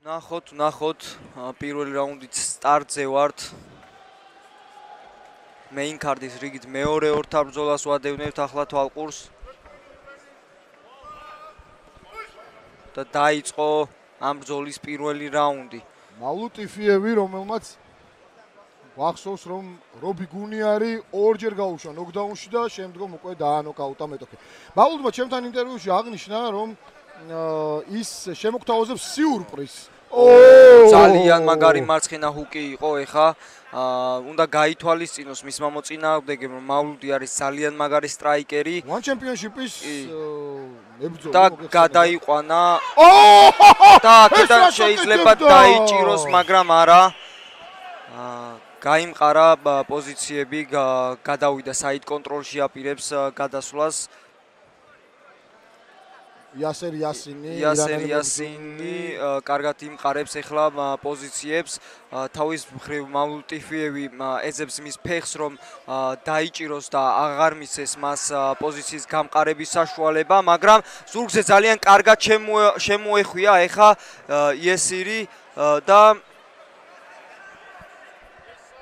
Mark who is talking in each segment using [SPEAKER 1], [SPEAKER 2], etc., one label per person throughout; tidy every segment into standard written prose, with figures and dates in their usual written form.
[SPEAKER 1] ნახოთ, პირველი რაუნდით სტარტზე ვართ. Main card-ის რიგით მეორე ორთარ ბრძოლას ვადევნებთ ახლა თვალყურს. და დაიწყო ამ ბრძოლის პირველი რაუნდი.
[SPEAKER 2] მავლუტიფიევი, რომელმაც ვახსოვს, რომ რობი გუნიარი ორჯერ გაუშვა ნოკდაუნში და შემდგომ უკვე დაანოკაუტა მეტოქე. მავლუტმა ჩემთან ინტერვიუში აღნიშნა, რომ ის შემოგთავაზებს სიურპრიზს.
[SPEAKER 1] ძალიან მაგარი მარცხენა ჰუკი იყო ეხა. უნდა გაითვალისწინოს მის მოწინააღმდეგემ, რომ მავლუდი არის ძალიან მაგარი სტრაიკერი.
[SPEAKER 2] One Championship-ის მებრძოლი
[SPEAKER 1] და გადაიყვანა. და აქედან შეიძლება დაიჭიროს, მაგრამ არა. გაიმყარა პოზიციები, გადავიდა საიდ კონტროლში, აპირებს გადასვლას.
[SPEAKER 2] იასერ იასინი
[SPEAKER 1] კარგად იმყარებს ახლა პოზიციებს. თავის მხრივ მავლუტიფიევი ეძებს მის ფეხს, რომ დაიჭიროს და აღარ მისცეს მას პოზიციის გამყარების საშუალება, მაგრამ ზურგზე ძალიან კარგად შემოეხვია ახლა იესირი და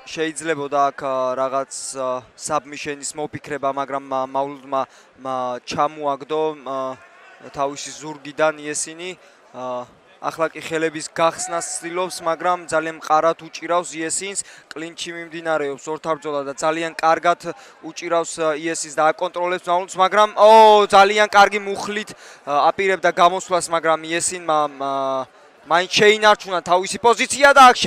[SPEAKER 1] შეიძლებოდა აქ რაღაც საბმიშენის მოფიქრება, მაგრამ მავლუდმა ჩამოაგდო თავისი ზურგიდან იესინი. ახლა კი ხელების გახსნას ცდილობს, მაგრამ ძალიან მყარად უჭირავს იესინს. კლინჩი მიმდინარეობს ორთაბრძოლა და ძალიან კარგად უჭირავს იესინს და აკონტროლებს მავლუდს, მაგრამ ძალიან კარგი მუხლით აპირებდა გამოსვლას, მაგრამ იესინმა მაინც შეინარჩუნა თავისი პოზიცია და აქ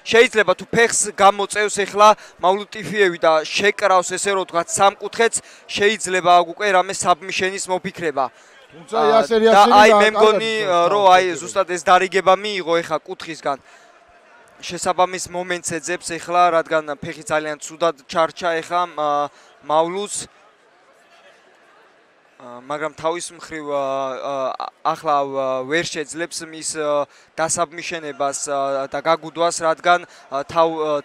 [SPEAKER 1] შეიძლება თუ ფეხს გამოწევს ახლა მავლუტიფიევი და შეკრავს, ესე რომ ვთქვათ, სამკუთხედს, შეიძლება აქ უკვე რამე საბმიშენის მოფიქრება.
[SPEAKER 2] თუმცა იასერ იასინი
[SPEAKER 1] და აი მე მგონი რომ აი ზუსტად ეს დარიგება მიიღო ახლა კუთხისგან. შესაბამის მომენტს ეძებს ახლა, რადგან ფეხი ძალიან ცუდად ჩარჩა ახლა მავლუდს. მაგრამ თავის მხრივ ახლა ვერ შეძლებს მის დასაბმიშენებას და გაგუდვას, რადგან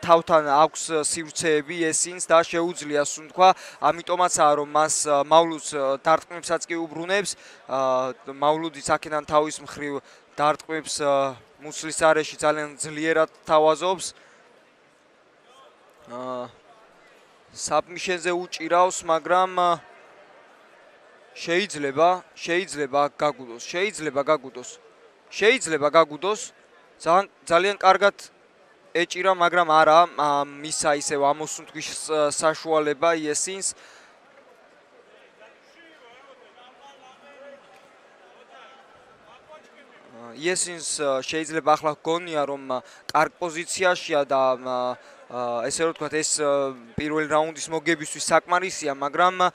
[SPEAKER 1] თავთან აქვს სივრცეები ესინს და შეუძლია სუნთქვა. ამიტომაცაა რომ მას მავლუდს დარტყმებსაც კი უბრუნებს. მავლუდიც აქედან თავის მხრივ დარტყმებს მუცლის არეში ძალიან ძლიერად თავაზობს. საბმიშენზე უჭირავს, მაგრამ შეიძლება გაგუდოს. ძალიან კარგად ეჭირა, მაგრამ არა მისა ისევ ამოსუნთქვის საშუალება იესინს. იესინს შეიძლება ახლა გონია, რომ კარგ პოზიციაშია და ესე რომ ვთქვათ, ეს პირველი რაუნდის მოგებისთვის საკმარისია, მაგრამ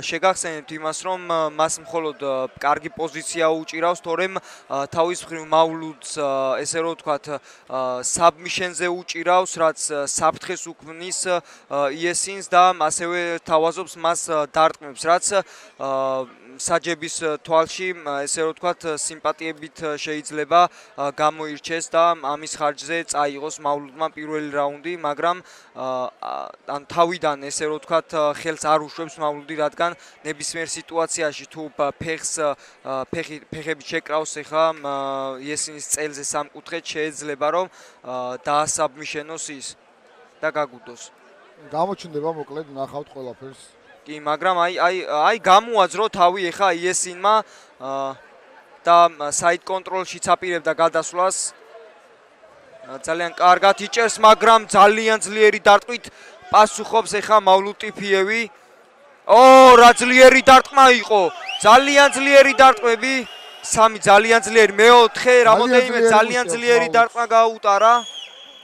[SPEAKER 1] შეგახსენებთ იმას, რომ მას მხოლოდ კარგი პოზიცია უჭირავს, თორემ თავის მხრივ მავლუდს ესე რომ ვთქვათ, საბმიშენზე უჭირავს, რაც საფრთხეს უქმნის იესინს და ასევე თავაზობს მას დარტყმებს, რაც საჯების თვალში ესე რომ ვთქვათ, სიმპათიებით შეიძლება გამოირჩეს და ამის ხარჯზე წაიღოს მავლუდმა პირველი რაუნდი, მაგრამ ან თავიდან ესე რომ ვთქვათ, ხელს არ უშვებს მავლუდი, რადგან ნებისმიერ სიტუაციაში თუ ფეხები შეკრავს ახლა იესინის წელზე სამკუთხედს, შეიძლება რომ დაასაბმიშენოს ის და გაგუდოს.
[SPEAKER 2] გამოჩნდება მოკლედ ნახავთ ყველაფერს.
[SPEAKER 1] კი, მაგრამ აი გამოაძრო თავი ახლა იესინმა და საიდ კონტროლშიც აპირებდა გადასვლას. ძალიან კარგად იჭერს, მაგრამ ძალიან ძლიერი დარტყმით პასუხობს ახლა მავლუტიფიევი. რა ძლიერი დარტყმა იყო! ძალიან ძლიერი დარტყმები. 3 ძალიან ძლიერი, მეოთხე რამოდენიმე ძალიან ძლიერი დარტყმა გაუტარა.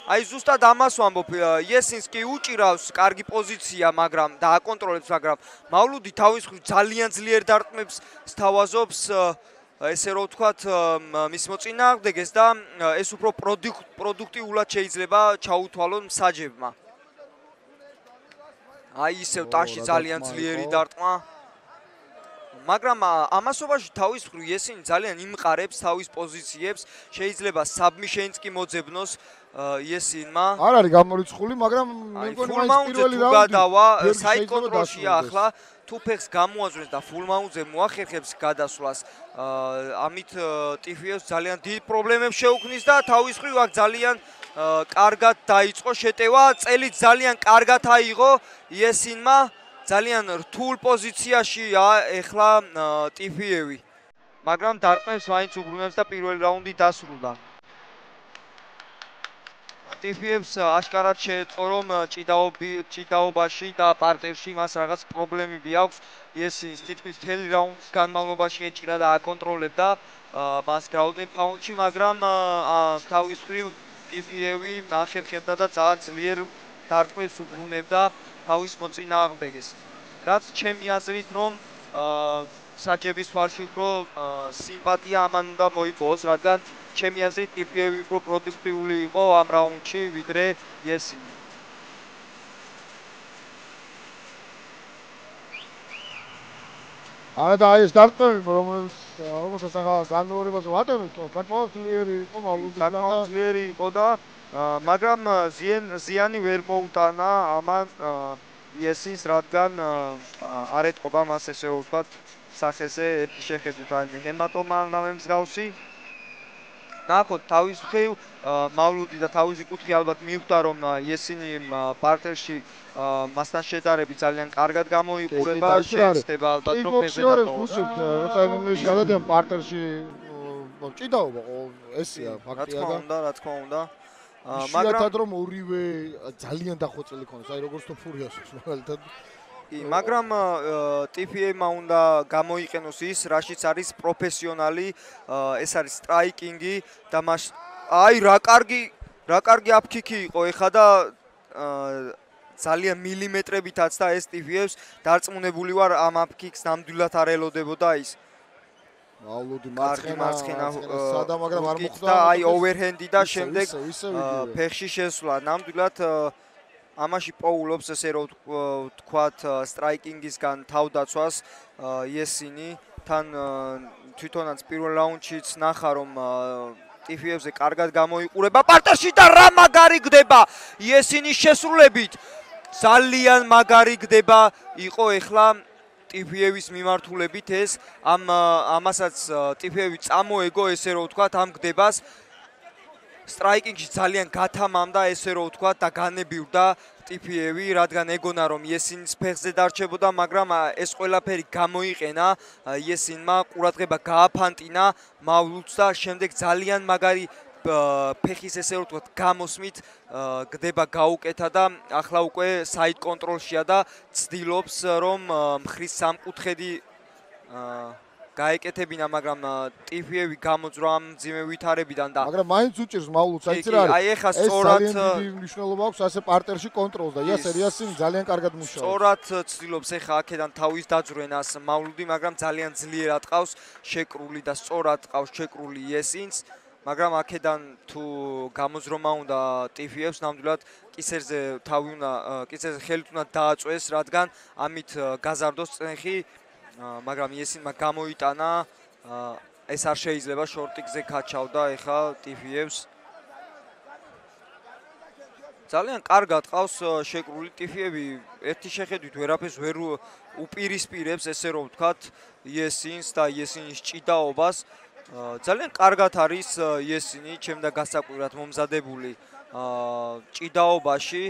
[SPEAKER 1] აი ზუსტად ამას ვამბობ, იესინს კი უჭირავს კარგი პოზიცია, მაგრამ და აკონტროლებს, მაგრამ მავლუდი თავის მხრივ ძალიან ძლიერ დარტყმებს სთავაზობს, ესე რომ ვთქვათ, მის მოწინააღმდეგეს და ეს უფრო პროდუქტიულად შეიძლება ჩაუთვალონ მსაჯებმა. აი ისევ ტანში ძალიან ძლიერი დარტყმა. მაგრამ ამასობაში თავის მხრივ იესინი ძალიან იმყარებს თავის პოზიციებს, შეიძლება საბმიშენიც კი მოძებნოს იესინმა.
[SPEAKER 2] არ არის გამორიცხული, მაგრამ მე მგონი
[SPEAKER 1] მაინც პირველი რაუნდი გადავა, საიდ კონტროლშია ახლა თუ ფეხს გამოაძვრეს და full mount-ზე მოახერხებს გადასვლას, ამით TFF-ს ძალიან დიდ პრობლემებს შეუქმნის და თავის მხრივ აქ ძალიან კარგად დაიწყო შეტევა, წელი ძალიან კარგად აიღო იესინმა, ძალიან რთულ პოზიციაშია ეხლა TFF-ი. მაგრამ დარტყმებს მაინც უბრუნებს და პირველი რაუნდი დასრულდა. TFF-ს აშკარად შეეწყო, რომ ჭიდაობაში და პარტერში მას რაღაც პრობლემები აქვს. იესინს თითქმის მთელი რაუნდის განმავლობაში ეჭირა და აკონტროლებდა მას ground pound-ში, მაგრამ თავის მხრივ TFF-ი ახერხებდა და ძალიან ძლიერ დარტყმებს უბრუნებდა თავის მოწინააღმდეგეს. რაც ჩემი აზრით, რომ საჭების ვარში უფრო სიმპათია ამან უნდა მოიპოვოს, რადგან ჩემი აზრით TFF უფრო პროდუქტიული იყო ამ რაუნდში ვიდრე იესინი.
[SPEAKER 2] და ეს დარტყმები, რომელსაც ახლა განმეორებაზე ვატარებთ, საკმაოდ ძლიერი იყო
[SPEAKER 1] ძლიერი იყო და მაგრამ ზიანი ვერ მოუტანა ამან იესინს, რადგან არ ეტყობა მას ესე ვთქვათ სახეზე შეხედვით, ან ჰემატომა ნავე მსგავსი. ნახოთ თავის მხრივ მავლუდი და თავისი კუთხე ალბათ მიხვდა, რომ იესინი პარტერში მასთან შედარებით ძალიან კარგად გამოიყურება, შეეცდება ალბათ რომ ფეხზე დატოვოს.
[SPEAKER 2] როცა ის გადადიან პარტერში ჭიდაობა ესეა ფაქტია და
[SPEAKER 1] რა თქმა უნდა.
[SPEAKER 2] მაგრამ რომ ორივე ძალიან დახვეწილი ქონდეს, აი როგორც თუ ფურიოსს მაგალითად.
[SPEAKER 1] მაგრამ TFF-მა უნდა გამოიყენოს ის, რაშიც არის პროფესიონალი, ეს არის სტრაიკინგი და მას აი რა კარგი აფქიქი იყო ეხა და ძალიან მილიმეტრებითაც და ეს TFF-ს დარწმუნებული ვარ ამ აფქიქს ნამდვილად არ ელოდებოდა ის.
[SPEAKER 2] მავლუდი
[SPEAKER 1] მარცხენა
[SPEAKER 2] სადა, მაგრამ არ მოხდა
[SPEAKER 1] აი overhand-ი და შემდეგ ფეხში შესვლა. ნამდვილად ამაში პოულობს ესე რომ ვთქვათ სტრაიკინგისგან თავდაცვას იესინი. თან თვითონაც პირველ რაუნდშიც ნახა რომ TFF-ზე კარგად გამოიყურება პარტერში და რა მაგარი გდება იესინის შესრულებით. ძალიან მაგარი გდება იყო ეხლა TFF-ის მიმართულებით ეს ამასაც TFF-ი წამოეგო ესე რომ ვთქვათ ამ გდებას. სტრაიკინგში ძალიან გათამამდა ესე რომ ვთქვათ და განებივრდა TFF-ი, რადგან ეგონა რომ იესინის ფეხზე დარჩებოდა, მაგრამ ეს ყველაფერი გამოიყენა იესინმა, ყურადღება გააფანტინა მავლუდს და შემდეგ ძალიან მაგარი ფეხის ესე რომ ვთქვათ გამოსმით გდება გაუკეთა და ახლა უკვე საიდ კონტროლშია და ცდილობს რომ მხრის სამკუთხედი გაეკეთებინა, მაგრამ TFF-ი გამოძრა ამ მძიმე ვითარებიდან და
[SPEAKER 2] მაგრამ მაინც უჭირს მავლუდს, აიცი რა არის?
[SPEAKER 1] აი ეხა სწორად
[SPEAKER 2] დიდი მნიშვნელობა აქვს ასე პარტერში კონტროლს და იასინი ძალიან კარგად მუშაობს.
[SPEAKER 1] სწორად ცდილობს ეხა აქედან თავის დაძვრენას მავლუდი, მაგრამ ძალიან ძლიერად ყავს შეკრული და სწორად ყავს შეკრული იესინს, მაგრამ აქედან თუ გამოძრომა უნდა TFF-ს ნამდვილად კისერზე ხელით უნდა დააწვეს, რადგან ამით გაზარდოს წნეხი. მაგრამ იესინმა გამოიტანა, ეს არ შეიძლება შორტიკზე გაჩავდა ეხა TFF-ს. ძალიან კარგად ყავს შეკრული TFF-ი, ერთი შეხედვით ვერაფერს ვერ უპირისპირებს ესე რომ ვთქვათ იესინს და იესინის ჭიდაობას. ძალიან კარგად არის იესინი ჩემდა გასაკვირად მომზადებული ჭიდაობაში.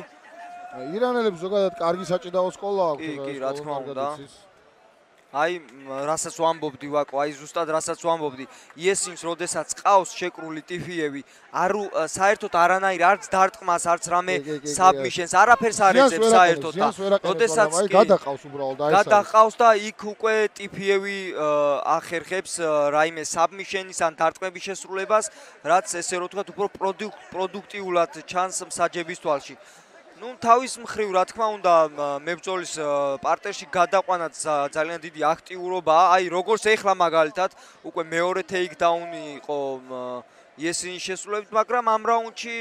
[SPEAKER 2] ირანელებს ზოგადად კარგი საჭიდაო სკოლა აქვს.
[SPEAKER 1] კი, რა თქმა უნდა. აი რასაც ვამბობდი ვაკო, აი ზუსტად რასაც ვამბობდი, იესინს როდესაც ყავს შეკრული TFF-ი, საერთოდ არანაირ არც დარტყმას, არც რამე საბმიშენს, არაფერს არ ეძებს საერთოდ და როდესაც
[SPEAKER 2] გადაყავს უბრალოდ აი
[SPEAKER 1] გადაყავს და იქ უკვე TFF-ი ახერხებს რაიმე საბმიშენის ან დარტყმების შესრულებას, რაც ესე რომ ვთქვათ უფრო პროდუქტიულად ჩანს მსაჯების თვალში. ნუ თავის მხრივ რა თქმა უნდა მებრძოლის პარტერში გადაყვანაც ძალიან დიდი აქტიურობაა. აი როგორც ეხლა მაგალითად უკვე მეორე ტეიქდაუნი იყო იესინის შესრულებით, მაგრამ ამ რაუნდში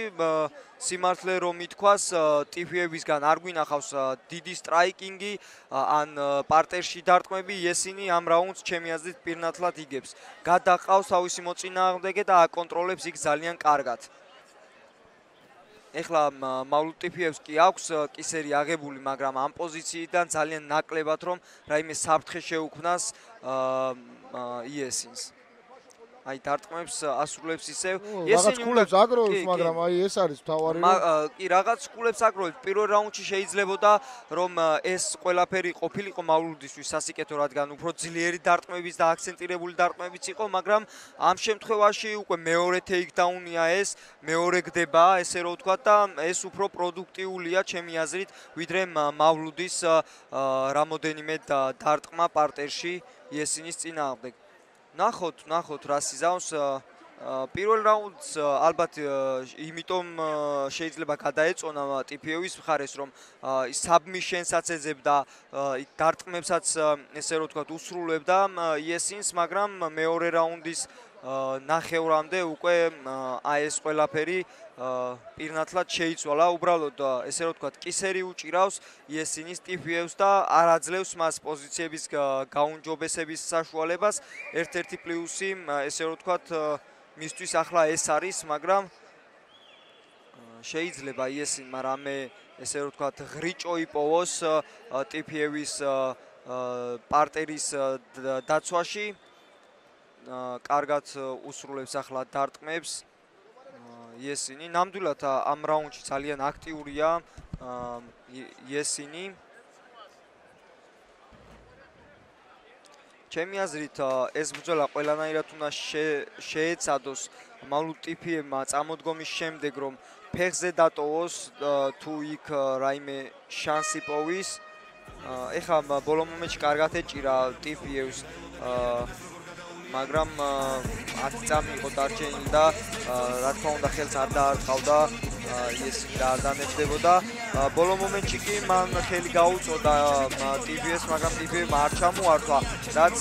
[SPEAKER 1] სიმართლე რომ ითქვას TFF-ისგან არ გვინახავს დიდი სტრაიკინგი ან პარტერში დარტყმები. იესინი ამ რაუნდს ჩემი აზრით პირნათლად იგებს. გადაყავს თავისი მოწინააღმდეგე და აკონტროლებს იქ ძალიან კარგად. ეხლა მავლუტ ტიფიევს კი აქვს კისერი აღებული, მაგრამ ამ პოზიციიდან ძალიან ნაკლებად რომ რაიმე საფრთხე შეუქმნას იესინს. აი დარტყმებს ასრულებს ისევ
[SPEAKER 2] რაღაც ქულებს აგროვებს, მაგრამ აი ეს არის მთავარი
[SPEAKER 1] კი რაღაც ქულებს აგროვებს. პირველ რაუნდში შეიძლებოდა რომ ეს ყველაფერი ყოფილიყო მავლუდისთვის სასიკეთო, რადგან უფრო ძლიერი დარტყმების და აქცენტირებული დარტყმებიც იყო, მაგრამ ამ შემთხვევაში უკვე მეორე ტეიქდაუნია ეს, მეორე გდება, ესე რომ ვთქვა და ეს უფრო პროდუქტიულია ჩემი აზრით, ვიდრე მავლუდის რამოდენიმე დარტყმა პარტერში იესინის წინააღმდეგ. ნახოთ რა სიზავს პირველ რაუნდს ალბათ იმიტომ შეიძლება გადაეწონა ტიფიევის მხარეს რომ საბმიშენსაც ეძებდა დარტყმებსაც ესე რომ ვთქვათ უსრულებდა იესინს, მაგრამ მეორე რაუნდის ნახევრამდე უკვე აი ეს ყველაფერი პირნათლად შეიცვალა. უბრალოდ ესე რომ ვთქვათ კისერი უჭირავს იესინის ტიფიევს და არ აძლევს მას პოზიციების გაუნჯობესების საშუალებას. ერთ-ერთი პლუსი ესე რომ ვთქვათ მისთვის ახლა ეს არის, მაგრამ შეიძლება იესინმა რამე ესე რომ ვთქვათ ღრიჭო იპოვოს ტიფიევის პარტერის დაცვაში. კარგად უსრულებს ახლა დარტყმებს იესინი. ნამდვილად ამ რაუნდში ძალიან აქტიურია იესინი. ჩემი აზრით ეს ბრძოლა ყველანაირად უნდა შეეცადოს მავლუტ ტიფიევმა წამოდგომის შემდეგ რომ ფეხზე დატოვოს თუ იქ რაიმე შანსი პოვის. ეხლა ბოლო მომენტში კარგად ეჭირა ტიფიევს მაგრამ 10 წამი იყო დარჩენილი და რა თქმა უნდა ხელს არ დაარტყავდა იესინი და არ დანებდებოდა. ბოლო მომენტში კი მან ხელი გაუწოდა ტიფიევს, მაგრამ ტიფიევმა არ ჩამოართვა, რაც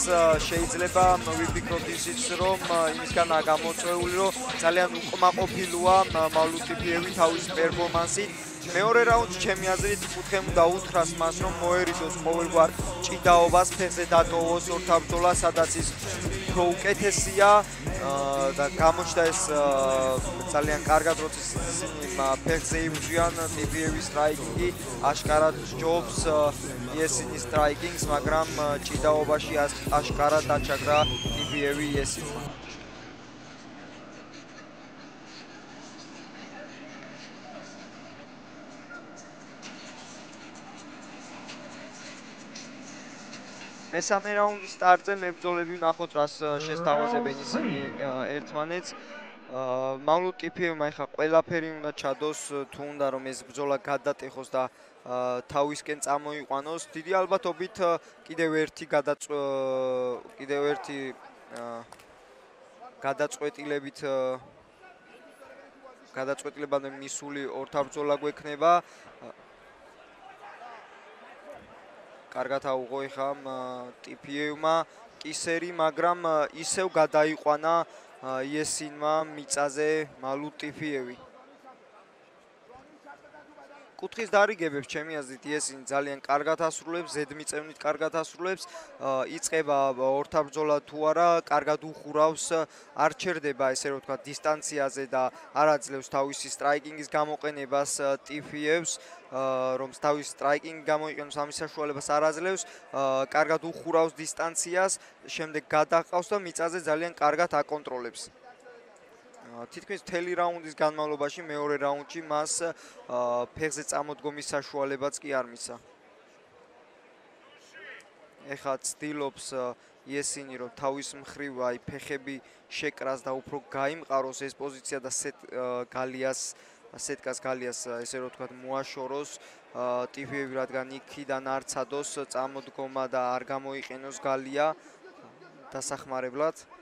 [SPEAKER 1] შეიძლება ვიფიქროთ ისიც რომ იმისგანაა გამოწვეული რომ ძალიან უკმაყოფილოა მავლუტ ტიფიევი თავის პერფორმანსით. მეორე რაუნდში ჩემი აზრით კუთხემ დაუთხრას მას რომ მოერიდოს ყოველგვარ ჭიდაობას, ფეხზე დატოვოს ორთაბრძოლა, სადაც ის უფრო უკეთესია და გამოჩნდა ეს ძალიან კარგად როცა ისინი ფეხზე იბრძვიან ტიფიევის სტრაიკინგი აშკარად ჯობს იესინის სტრაიკინგს, მაგრამ ჭიდაობაში აშკარად დაჩაგრა ტიფიევი იესინმა. მესამე რაუნდის სტარტზე მებრძოლები ვნახოთ რას შესთავაზებენ ისინი ერთმანეთს. მავლუტ ტიფიევმა ახლა ყველაფერი უნდა ჩადოს თუ უნდა რომ ეს ბრძოლა გადატეხოს და თავისკენ წამოიყვანოს. დიდი ალბათობით კიდევ ერთი გადაწყვეტილებამდე მისული ორთაბრძოლა გვექნება. კარგად აუღო ეხა ტიფიევმა კისერი, მაგრამ ისევ გადაიყვანა იესინმა მიწაზე მავლუტ ტიფიევი. კუთხის დარიგებებს ჩემი აზრით იესინი ძალიან კარგად ასრულებს, ზედმიწევნით კარგად ასრულებს, იწყება ორთაბრძოლა თუ არა, კარგად უხურავს, არ ჩერდება ესე რომ ვთქვათ დისტანციაზე და არ აძლევს თავისი სტრაიკინგის გამოყენებას ტიფიევს, რომ თავის სტრაიკინგი გამოიყენოს ამის საშუალებას არ აძლევს, კარგად უხურავს დისტანციას, შემდეგ გადაყავს და მიწაზე ძალიან კარგად აკონტროლებს. თითქმის მთელი რაუნდის განმავლობაში მეორე რაუნდში მას ფეხზე წამოდგომის საშუალებაც კი არ მისცა. ეხლა ცდილობს იესინი რომ თავის მხრივ აი ფეხები შეკრას და უფრო გაიმყაროს ეს პოზიცია და სეტკას გალიას ესე რომ ვთქვათ მოაშოროს ტიფიევი, რადგან იქიდან არ ცადოს წამოდგომა და არ გამოიყენოს გალია დასახმარებლად.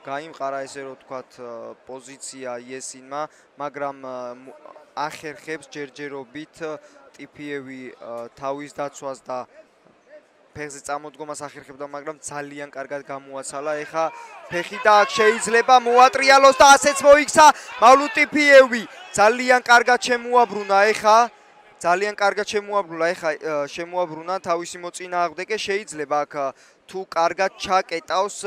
[SPEAKER 1] გაიმყარა ესე რომ ვთქვათ პოზიცია იესინმა, მაგრამ ახერხებს ჯერჯერობით ტიფიევი თავის დაცვას და ფეხზე წამოდგომას ახერხებდა, მაგრამ ძალიან კარგად გამოაცალა. ეხა ფეხი და აქ შეიძლება მოატრიალოს და ასეც მოიქცა მავლუტ ტიფიევი. ძალიან კარგად შემოაბრუნა ეხა. ძალიან კარგად შემოაბრუნა თავისი მოწინააღმდეგე. შეიძლება აქ თუ კარგად ჩაკეტავს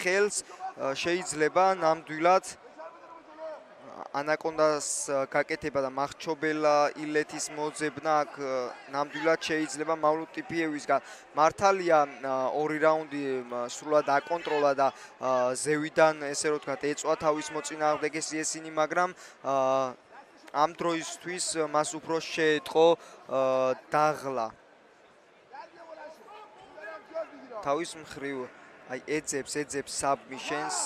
[SPEAKER 1] ხელს, შეიძლება ნამდვილად ანაკონდას გაკეთება და მახრჩობელა ილეთის მოძებნა აქ ნამდვილად შეიძლება მავლუდ ტიფიევისგან. მართალია ორი რაუნდი სრულად აკონტროლა და ზევიდან ესე რომ ვთქვათ ეწვა თავის მოწინააღმდეგეს იესინი, მაგრამ ამ დროისთვის მას უფრო შეეწყო დაღლა. თავის მხრივ აი ეძებს საბმიშენს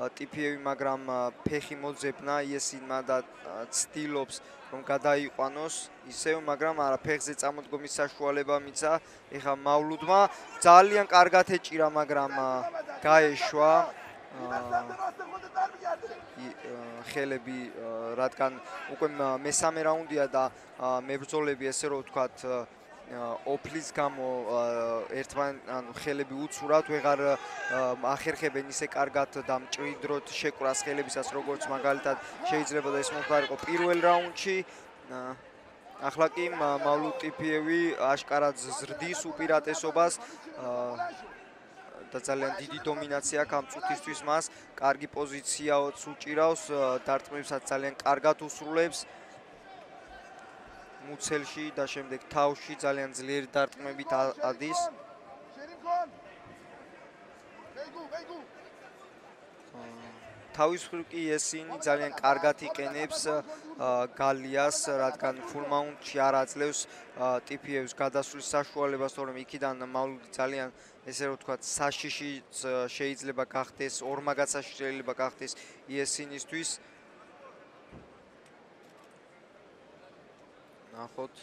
[SPEAKER 1] ტიფიევი, მაგრამ ფეხი მოძებნა იესინმა და ცდილობს რომ გადაიყვანოს ისევ, მაგრამ არა, ფეხზე წამოდგომის საშუალება მიცა ეხა მავლუდმა. ძალიან კარგად ეჭირა, მაგრამ გაეშვა ხელები, რადგან უკვე მესამე რაუნდია და მებრძოლები ესე რომ ვთქვათ ოფლის გამო ხელები უცურად ვეღარ ახერხებენ ისე კარგად და მჭიდროდ შეკვრას ხელებისას, როგორც მაგალითად შეიძლება და ეს მომხდარიყო პირველ რაუნდში. ახლა კი მავლუდ ტიფიევი აშკარად ზრდის უპირატესობას და ძალიან დიდი დომინაცია აქვს ამ წუთისთვის მას. კარგი პოზიციაც უჭირავს, დარტყმებსაც ძალიან კარგად უსრულებს. მუცელში და შემდეგ თავში ძალიან ძლიერი დარტყმებით ადის. თავის მხრივ კი ესინი ძალიან კარგად იყენებს გალიას, რადგან full mount-ში არ აძლევს ტიფიევს გადასვლის საშუალებას, თორემ იქიდან მავლუდი ძალიან ესე რომ ვთქვათ საშიში შეიძლება გახდეს, ორმაგად საშიში შეიძლება გახდეს იესინისთვის. ნახოთ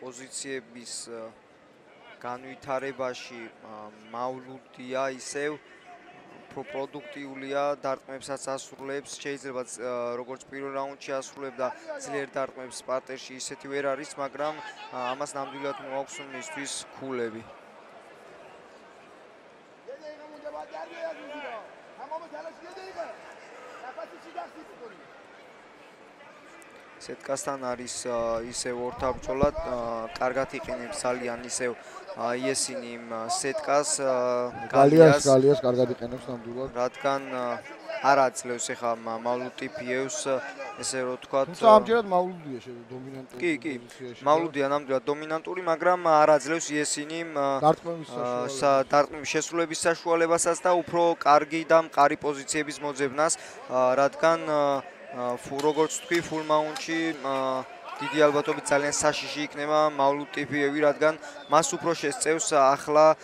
[SPEAKER 1] პოზიციების განვითარებაში მავლუდია ისევ პროდუქტიულია, დარტყმებსაც ასრულებს, შეიძლება როგორც პირველ რაუნდში ასრულებდა ძლიერ დარტყმებს პარტერში ისეთი ვერ არის, მაგრამ ამას ნამდვილად მოაქვს მისთვის ქულები. სეტკასთან არის ისევ ორთაბრძოლად, კარგად იყენებს ძალიან ისევ იესინი სეტკას,
[SPEAKER 2] გალიას კარგად იყენებს ნამდვილად,
[SPEAKER 1] რადგან არ აძლევს ეხა მავლუდ ტიფიევს ესე რომ ვთქვათ.
[SPEAKER 2] თუმცა ამჯერად მავლუდია დომინანტური.
[SPEAKER 1] კი, მავლუდია ნამდვილად დომინანტური, მაგრამ არ აძლევს იესინიმ დარტყმების შესრულების საშუალებასაც და უფრო კარგი და მყარი პოზიციების მოძებნას, რადგან როგორც თქვი, full mount-ში დიდი ალბათობით ძალიან საშიში იქნება მავლუდ ტიფიევი, რადგან მას უფრო შესწევს ახლა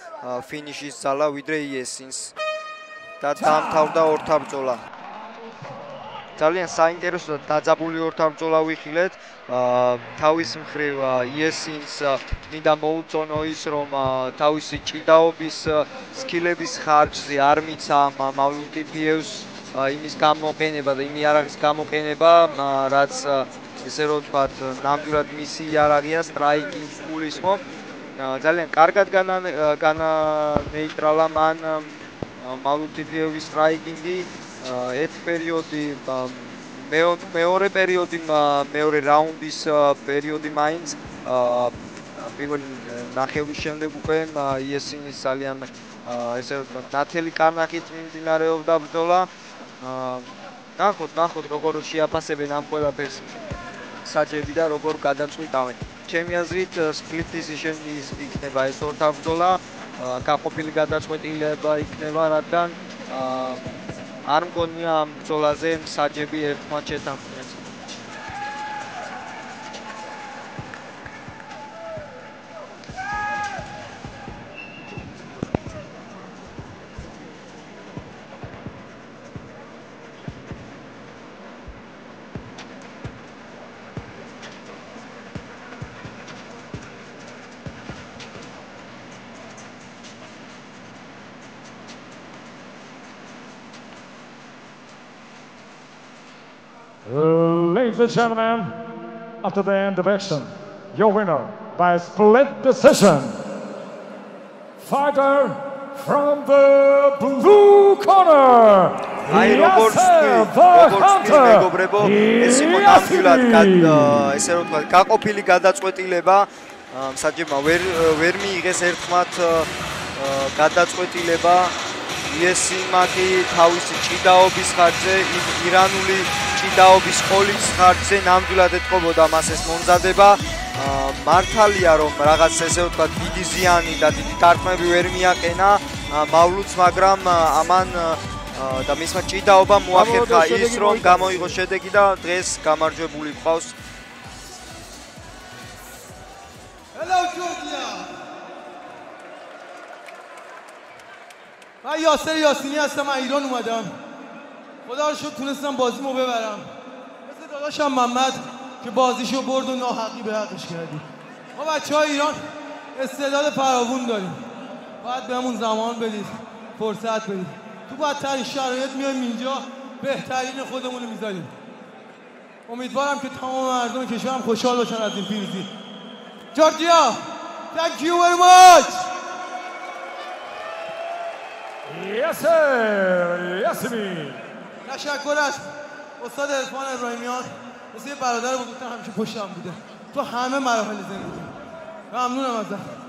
[SPEAKER 1] ფინიშის ძალა ვიდრე იესინს და დაამთავრდა ორთაბრძოლა. ძალიან საინტერესო და დაძაბული ორთაბრძოლა ვიხილეთ. თავის მხრივ იესინს მინდა მოუწონო ის, რომ თავისი ჭიდაობის სკილების ხარჯზე არ მიცა მავლუდ ტიფიევს იმის გამოყენება და იმ იარაღის გამოყენება, რაც ესე რომ ვთქვათ ნამდვილად მისი იარაღია, სტრაიკინგ გულისხმობ. ძალიან კარგად განანეიტრალა მან მავლუდ ტიფიევის სტრაიკინგი. ერთ პერიოდი მეორე პერიოდი მეორე რაუნდის პერიოდი მაინც პირველი ნახევრის შემდეგ უკვე იესინის ძალიან ესე რომ ვთქვათ ნათელი კარნახით მიმდინარეობდა ბრძოლა. ნახოთ როგორ შეაფასებენ ამ ყველაფერს საჯები და როგორ გადაწყვიტავენ. ჩემი აზრით split decision იქნება ეს ორთაბრძოლა, გაყოფილი გადაწყვეტილება იქნება, რადგან არ მგონია ამ ბრძოლაზე საჯები ერთმანეთს შეთანხმდნენ.
[SPEAKER 3] Ladies and gentlemen, after the end of action, your winner by split decision, fighter from the blue corner, Yasser the Hunter.
[SPEAKER 1] ეს იყო ნამდვილად ესე რომ ვთქვათ გაყოფილი გადაწყვეტილება, საჯებმა ვერ მიიღეს ერთმანეთ გადაწყვეტილება იესიმაკი თავისი ჭიდაობის ხარჯზე, ირანული ჭიდაობის ყოლის ხარჯზე ნამდვილად ეთყობოდა მას ეს მომზადება. მართალია რომ რაღაც ესე ვთქვათ დიდი ზიანი და დიდი დარტყმები ვერ მიაყენა მავლუც, მაგრამ ამან და მისმა ჭიდაობამ მოახერხა ის რომ გამოიღო შედეგი და დღეს გამარჯვებული ყავს.
[SPEAKER 4] Hello Georgia. من یاسر یاسینی هستم، من ایران اومدم. خدا رو شکر تونستم بازیمو ببرم. مثل داداشم محمد که بازیشو برد و ناحقی به حقش کردی. ما بچه‌های ایران استعداد فراوون داریم. باید بهمون زمان بدید، فرصت بدید. تو بدترین شرایط میایم اینجا بهترین خودمون رو میذاریم. امیدوارم که تمام مردم کشورم خوشحال باشن از این پیروزی. جورجیا، thank you very much.
[SPEAKER 3] Yes sir. یاسمین.
[SPEAKER 4] تشکر از استاد عرفان ابراهیمیان، مثل یه برادر بزرگتر همیشه پشتم بوده تو همه مراحل زندگی. ممنونم ازت.